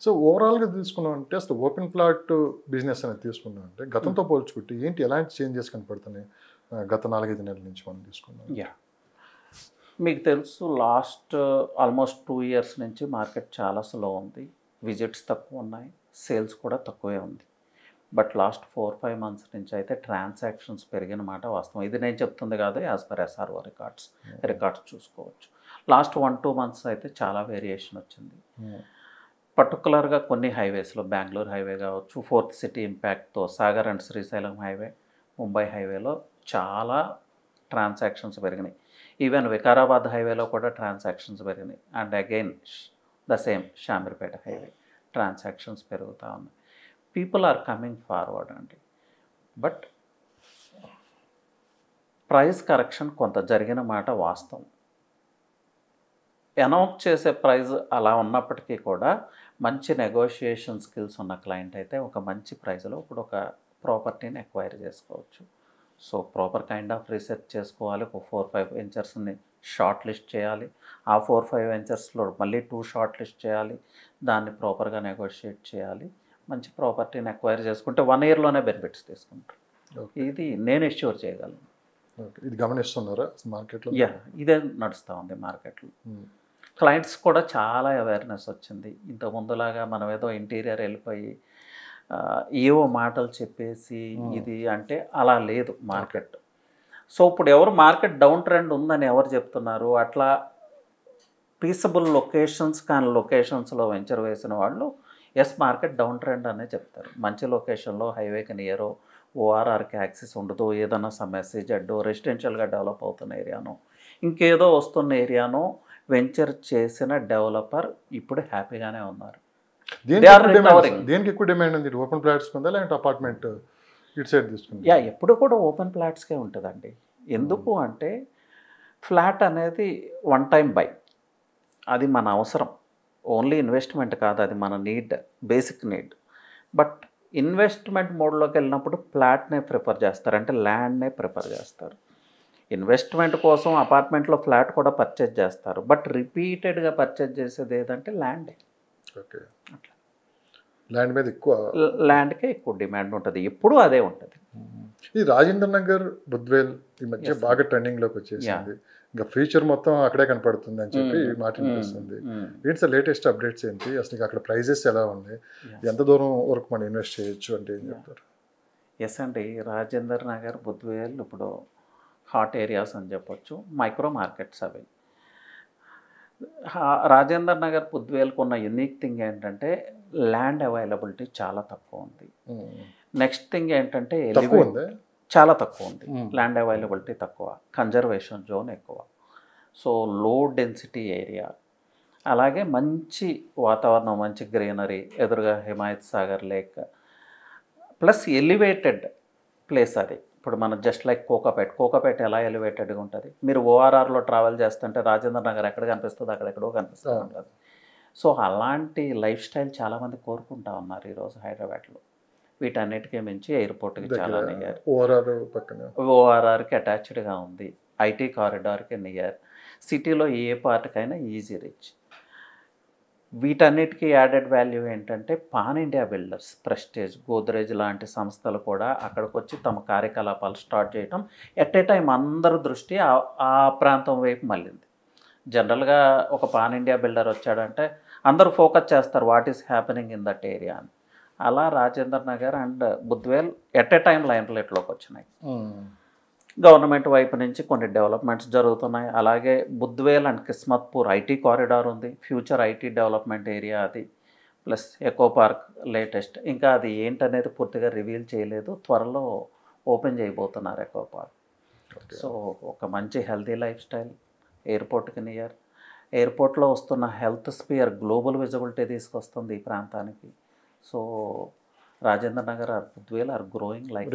So ఓవరాల్గా తీసుకున్నామంటే అసలు ఓపెన్ ప్లాట్ బిజినెస్ అనేది తీసుకున్నామంటే గతంతో పోల్చుకుంటే ఏంటి ఎలాంటి చేంజెస్ కనపడుతున్నాయి గత 4-5 నెలల నుంచి మనం తీసుకున్నాం? యా, మీకు తెలుసు లాస్ట్ ఆల్మోస్ట్ 2 ఇయర్స్ నుంచి మార్కెట్ చాలా స్లో ఉంది. విజిట్స్ తక్కువ ఉన్నాయి, సేల్స్ కూడా తక్కువే ఉంది. బట్ లాస్ట్ 4-5 మంత్స్ నుంచి అయితే ట్రాన్సాక్షన్స్ పెరిగిన మాట వాస్తవం. ఇది నేను చెప్తుంది కాదు, యాజ్ పర్ SRO రికార్డ్స్ చూసుకోవచ్చు. లాస్ట్ 1-2 మంత్స్ అయితే చాలా వేరియేషన్ వచ్చింది. పర్టికులర్గా కొన్ని హైవేస్లో, బెంగళూరు హైవే కావచ్చు, 4th సిటీ ఇంపాక్ట్తో సాగర్ అండ్ శ్రీశైలం హైవే, ముంబై హైవేలో చాలా ట్రాన్సాక్షన్స్ పెరిగినాయి. ఈవెన్ వికారాబాద్ హైవేలో కూడా ట్రాన్సాక్షన్స్ పెరిగినాయి. And again the same Shamirpet highway transactions పెరుగుతూ ఉన్నాయి. పీపుల్ ఆర్ కమింగ్ ఫార్వర్డ్ అండి. బట్ ప్రైస్ కరెక్షన్ కొంత జరిగిన మాట వాస్తవం. అనౌన్స్ చేసే ప్రైస్ అలా ఉన్నప్పటికీ కూడా మంచి నెగోషియేషన్ స్కిల్స్ ఉన్న క్లయింట్ అయితే ఒక మంచి ప్రైస్లో ఇప్పుడు ఒక ప్రాపర్టీని ఎక్వైర్ చేసుకోవచ్చు. So proper kind of research చేసుకోవాలి. ఒక 4-5 వెంచర్స్ని షార్ట్ లిస్ట్ చేయాలి. ఆ 4-5 వెంచర్స్లో మళ్ళీ 2 షార్ట్ లిస్ట్ చేయాలి. దాన్ని ప్రాపర్గా నెగోషియేట్ చేయాలి. మంచి ప్రాపర్టీని ఎక్వైర్ చేసుకుంటే 1 ఇయర్లోనే బెనిఫిట్స్ తీసుకుంటారు. ఇది నేను ఎష్యూర్ చేయగలను. ఇది గమనిస్తున్నారా మార్కెట్లో? యా, ఇదే నడుస్తూ ఉంది మార్కెట్లో. క్లయింట్స్ కూడా చాలా అవేర్నెస్ వచ్చింది. ఇంత ముందులాగా మనం ఏదో ఇంటీరియర్ వెళ్ళిపోయి ఏవో మాటలు చెప్పేసి ఇది అంటే అలా లేదు మార్కెట్. సో ఇప్పుడు ఎవరు మార్కెట్ డౌన్ ట్రెండ్ ఉందని ఎవరు చెప్తున్నారు? అట్లా పీసబుల్ లొకేషన్స్ కానీ లొకేషన్స్లో వెంచర్ వేసిన వాళ్ళు ఎస్ మార్కెట్ డౌన్ ట్రెండ్ అనే చెప్తారు. మంచి లొకేషన్లో హైవేకి నియరో, ఓఆర్ఆర్కి యాక్సెస్ ఉండదు, ఏదైనా సమస్య జడ్డో, రెసిడెన్షియల్గా డెవలప్ అవుతున్న ఏరియానో, ఇంకేదో వస్తున్న ఏరియానో వెంచర్ చేసిన డెవలపర్ ఇప్పుడు హ్యాపీగానే ఉన్నారు. దేనికి ఎక్కువ డిమాండ్ ఉంది? ఓపెన్ ప్లాట్స్ ఉందా లేదంటే అపార్ట్మెంట్ ఇటు సైడ్ తీసుకుంది? యా, ఎప్పుడు కూడా ఓపెన్ ప్లాట్స్కే ఉంటుందండి. ఎందుకు అంటే ఫ్లాట్ అనేది వన్ టైం బై, అది మన అవసరం. ఓన్లీ ఇన్వెస్ట్మెంట్ కాదు, అది మన need, basic need. But investment మోడ్లోకి వెళ్ళినప్పుడు ఫ్లాట్నే ప్రిఫర్ చేస్తారు, అంటే ల్యాండ్నే ప్రిఫర్ చేస్తారు. ఇన్వెస్ట్మెంట్ కోసం అపార్ట్మెంట్లో ఫ్లాట్ కూడా పర్చేజ్ చేస్తారు. బట్ రిపీటెడ్గా పర్చేజ్ చేసేది ఏదంటే ల్యాండే. ఓకే, అట్లా ల్యాండ్ మీద ఎక్కువ, ల్యాండ్కే ఎక్కువ డిమాండ్ ఉంటుంది, ఎప్పుడూ అదే ఉంటుంది. ఈ రాజేంద్ర నగర్, బుద్వేల్ ఈ మధ్య బాగా ట్రెండింగ్లోకి వచ్చేసింది. ఇంకా ఫ్యూచర్ మొత్తం అక్కడే కనపడుతుంది అని చెప్పి మాట వినిపిస్తుంది. ఏంటి సార్ లేటెస్ట్ అప్డేట్స్ ఏంటి? అసలు అక్కడ ప్రైజెస్ ఎలా ఉన్నాయి? ఎంత దూరం వరకు మనం ఇన్వెస్ట్ చేయొచ్చు అంటే ఏం చెప్తారు? ఎస్ అండి, రాజేంద్ర నగర్, బుద్వేల్ ఇప్పుడు హాట్ ఏరియాస్ అని చెప్పొచ్చు, మైక్రో మార్కెట్స్ అవి. రాజేంద్ర నగర్, బుద్వేల్కు ఉన్న యూనిక్ థింగ్ ఏంటంటే ల్యాండ్ అవైలబిలిటీ చాలా తక్కువ ఉంది. నెక్స్ట్ థింగ్ ఏంటంటే చాలా తక్కువ ఉంది, ల్యాండ్ అవైలబిలిటీ తక్కువ, కన్జర్వేషన్ జోన్ ఎక్కువ. సో లో డెన్సిటీ ఏరియా, అలాగే మంచి వాతావరణం, మంచి గ్రీనరీ, ఎదురుగా Himayat Sagar lake, plus elevated place అది. ఇప్పుడు మనం జస్ట్ లైక్ కోకాపేట ఎలా ఎలివేటెడ్గా ఉంటుంది, మీరు ఓఆర్ఆర్లో ట్రావెల్ చేస్తుంటే రాజేంద్ర నగర్ ఎక్కడ కనిపిస్తుంది, అక్కడెక్కడో కనిపిస్తూ ఉంటుంది. సో అలాంటి లైఫ్ స్టైల్ చాలామంది కోరుకుంటా ఉన్నారు ఈరోజు హైదరాబాద్లో. వీటన్నిటికీ మించి ఎయిర్పోర్ట్కి చాలా నియర్, ఓఆర్ఆర్కి అటాచ్డ్గా ఉంది, ఐటీ కారిడార్కి నియర్, సిటీలో ఏ పార్ట్కైనా ఈజీ రీచ్. వీటన్నిటికీ యాడెడ్ వాల్యూ ఏంటంటే pan India builders, prestige, Godrej లాంటి సంస్థలు కూడా అక్కడికి వచ్చి తమ కార్యకలాపాలు స్టార్ట్ చేయటం, ఎట్ ఏ టైం అందరి దృష్టి ఆ ప్రాంతం వైపు మళ్ళింది. జనరల్గా ఒక పాన్ ఇండియా బిల్డర్ వచ్చాడంటే అందరూ ఫోకస్ చేస్తారు what is happening in that area అని. అలా Rajendra Nagar and Budvel at a time lime లైట్లోకి వచ్చినాయి. గవర్నమెంట్ వైపు నుంచి కొన్ని డెవలప్మెంట్స్ జరుగుతున్నాయి. అలాగే Budvel and Kismatpur IT corridor ఉంది, ఫ్యూచర్ ఐటీ డెవలప్మెంట్ ఏరియా అది, ప్లస్ ఎకో పార్క్ లేటెస్ట్. ఇంకా అది ఏంటనేది పూర్తిగా రివీల్ చేయలేదు, త్వరలో ఓపెన్ చేయబోతున్నారు ఎకో పార్క్. సో ఒక మంచి హెల్తీ లైఫ్ స్టైల్, ఎయిర్పోర్ట్కి నియర్, ఎయిర్పోర్ట్లో వస్తున్న హెల్త్ స్పియర్ గ్లోబల్ విజిబిలిటీ తీసుకొస్తుంది ఈ ప్రాంతానికి. So Rajendra Nagar or Budvel are growing like.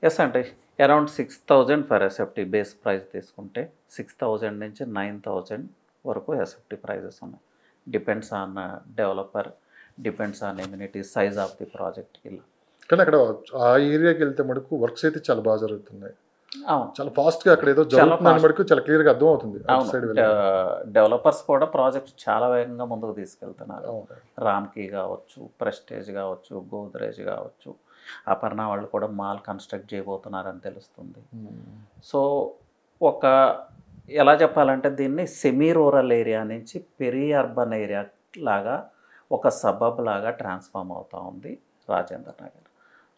Yes అంటే around 6,000 for SFT base price తీసుకుంటే 6,000 నుంచి 9,000 వరకు ఎస్ఎఫ్టీ ప్రైజెస్ ఉన్నాయి. Depends on developer, depends on amenity, size of the project. ఇలా కానీ అక్కడ ఆ ఏరియాకి వెళ్తే మటుకు వర్క్స్ అయితే చాలా బాగా జరుగుతున్నాయి. అవును. చాలా ఫాస్ట్గా అక్కడ ఏదో జరుగుతుందని వరకు చాలా క్లియర్గా అర్థం అవుతుంది అటు సైడ్ అవును. డెవలపర్స్ కూడా ప్రాజెక్ట్స్ చాలా వేగంగా ముందుకు తీసుకెళ్తున్నారు. రామ్కీ కావచ్చు, ప్రెస్టేజ్ కావచ్చు, గోద్రేజ్ కావచ్చు, అపర్ణ వాళ్ళు కూడా మాల్ కన్స్ట్రక్ట్ చేయబోతున్నారని తెలుస్తుంది. సో ఒక ఎలా చెప్పాలంటే దీన్ని సెమీ రూరల్ ఏరియా నుంచి పెరి అర్బన్ ఏరియా లాగా ఒక సబబ్ లాగా ట్రాన్స్ఫార్మ్ అవుతూ ఉంది రాజేంద్ర నగర్.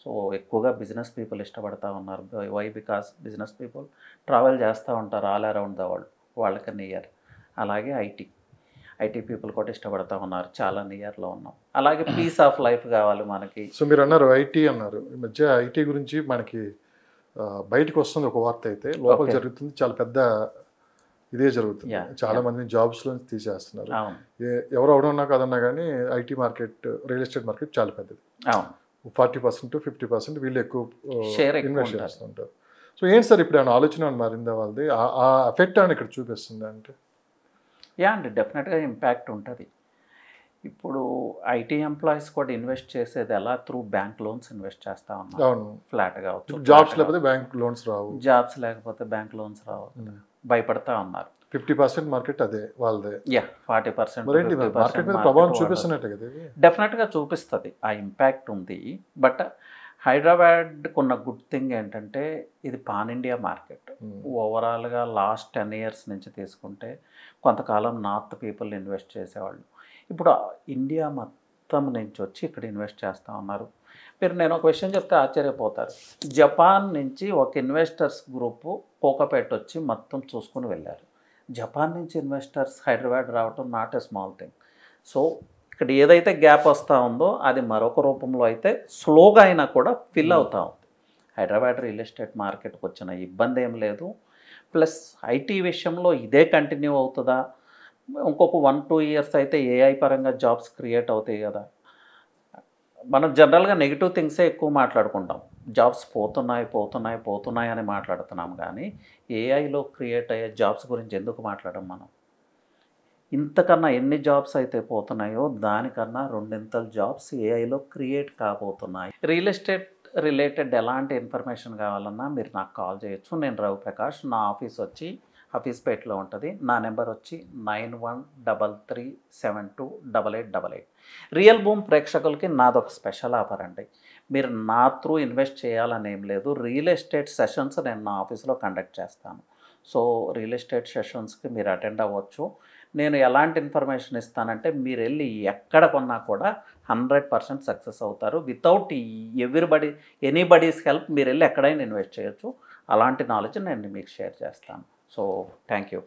సో ఎక్కువగా బిజినెస్ పీపుల్ ఇష్టపడతా ఉన్నారు. Why because business people travel చేస్తూ ఉంటారు ఆల్ అరౌండ్ ద వరల్డ్, వాళ్ళకి నియర్. అలాగే ఐటీ పీపుల్ కూడా ఇష్టపడతా ఉన్నారు, చాలా నియర్లో ఉన్నాం. అలాగే పీస్ ఆఫ్ లైఫ్ కావాలి మనకి. సో మీరు అన్నారు ఐటీ అన్నారు, ఈ మధ్య ఐటీ గురించి మనకి బయటకు వస్తుంది ఒక వార్త, అయితే లోపల జరుగుతుంది చాలా పెద్ద ఇదే జరుగుతుంది. చాలా మందిని జాబ్స్లో తీసేస్తున్నారు. ఎవరు అవడన్నా కాదన్నా కానీ IT market, real estate market చాలా పెద్దది. 40% to 50% వీళ్ళు ఎక్కువ ఇన్వెస్ట్ చేస్తుంటారు. సో ఏంటి సార్ ఇప్పుడు ఏమైనా ఆలోచన మారిందా వాళ్ళది? ఆ ఎఫెక్ట్ అని ఇక్కడ చూపిస్తుంది అంటే? అండి, డెఫినెట్గా ఇంపాక్ట్ ఉంటుంది. ఇప్పుడు ఐటీ ఎంప్లాయీస్ కూడా ఇన్వెస్ట్ చేసేది ఎలా? త్రూ బ్యాంక్ లోన్స్ ఇన్వెస్ట్ చేస్తూ ఉన్నారు. అవును, ఫ్లాట్ కావచ్చు. జాబ్స్ లేకపోతే బ్యాంక్ లోన్స్ రావు. జాబ్స్ లేకపోతే బ్యాంక్ లోన్స్ రావు, భయపడతా ఉన్నారు. 50% మార్కెట్ అదే వాళ్ళదే. 40% మార్కెట్ మీద ప్రభావం చూపిస్తున్నట్టే కదా. డెఫినెట్గా చూపిస్తుంది, ఆ ఇంపాక్ట్ ఉంది. బట్ హైదరాబాద్కు ఉన్న గుడ్ థింగ్ ఏంటంటే ఇది పాన్ ఇండియా మార్కెట్. ఓవరాల్గా లాస్ట్ 10 years నుంచి తీసుకుంటే కొంతకాలం నార్త్ పీపుల్ ఇన్వెస్ట్ చేసేవాళ్ళు. ఇప్పుడు ఇండియా మొత్తం నుంచి వచ్చి ఇక్కడ ఇన్వెస్ట్ చేస్తూ ఉన్నారు. నేను ఒక విషయం చెప్తే ఆశ్చర్యపోతారు. జపాన్ నుంచి ఒక ఇన్వెస్టర్స్ గ్రూపు కోకపేట వచ్చి మొత్తం చూసుకుని వెళ్ళారు. జపాన్ నుంచి ఇన్వెస్టర్స్ హైదరాబాద్ రావటం not a small thing. So ఇక్కడ ఏదైతే గ్యాప్ వస్తూ ఉందో అది మరొక రూపంలో అయితే స్లోగా అయినా కూడా ఫిల్ అవుతూ ఉంది. హైదరాబాద్ రియల్ ఎస్టేట్ మార్కెట్కి వచ్చిన ఇబ్బంది ఏం లేదు. ప్లస్ ఐటీ విషయంలో ఇదే కంటిన్యూ అవుతుందా? ఇంకొక 1-2 years అయితే ఏఐ పరంగా జాబ్స్ క్రియేట్ అవుతాయి కదా. మనం జనరల్గా నెగిటివ్ థింగ్సే ఎక్కువ మాట్లాడుకుంటాం. జాబ్స్ పోతున్నాయి అని మాట్లాడుతున్నాం, కానీ ఏఐలో క్రియేట్ అయ్యే జాబ్స్ గురించి ఎందుకు మాట్లాడడం మనం? ఇంతకన్నా ఎన్ని జాబ్స్ అయితే పోతున్నాయో దానికన్నా 2 జాబ్స్ ఏఐలో క్రియేట్ కాబోతున్నాయి. రియల్ ఎస్టేట్ రిలేటెడ్ ఎలాంటి ఇన్ఫర్మేషన్ కావాలన్నా మీరు నాకు కాల్ చేయొచ్చు. నేను రవిప్రకాష్, నా ఆఫీస్ వచ్చి హఫీస్పేట్లో ఉంటుంది. నా నెంబర్ వచ్చి 9133728888. రియల్ భూమ్ ప్రేక్షకులకి నాదొక స్పెషల్ ఆఫర్ అండి. మీరు నా త్రూ ఇన్వెస్ట్ చేయాలని ఏం లేదు. రియల్ ఎస్టేట్ సెషన్స్ నేను నా ఆఫీస్లో కండక్ట్ చేస్తాను. సో రియల్ ఎస్టేట్ సెషన్స్కి మీరు అటెండ్ అవ్వచ్చు. నేను ఎలాంటి ఇన్ఫర్మేషన్ ఇస్తానంటే మీరు వెళ్ళి ఎక్కడ కొన్నా కూడా 100% సక్సెస్ అవుతారు. వితౌట్ ఎనీబడీస్ హెల్ప్ మీరు వెళ్ళి ఎక్కడైనా ఇన్వెస్ట్ చేయొచ్చు. అలాంటి నాలెడ్జ్ నేను మీకు షేర్ చేస్తాను. So thank you.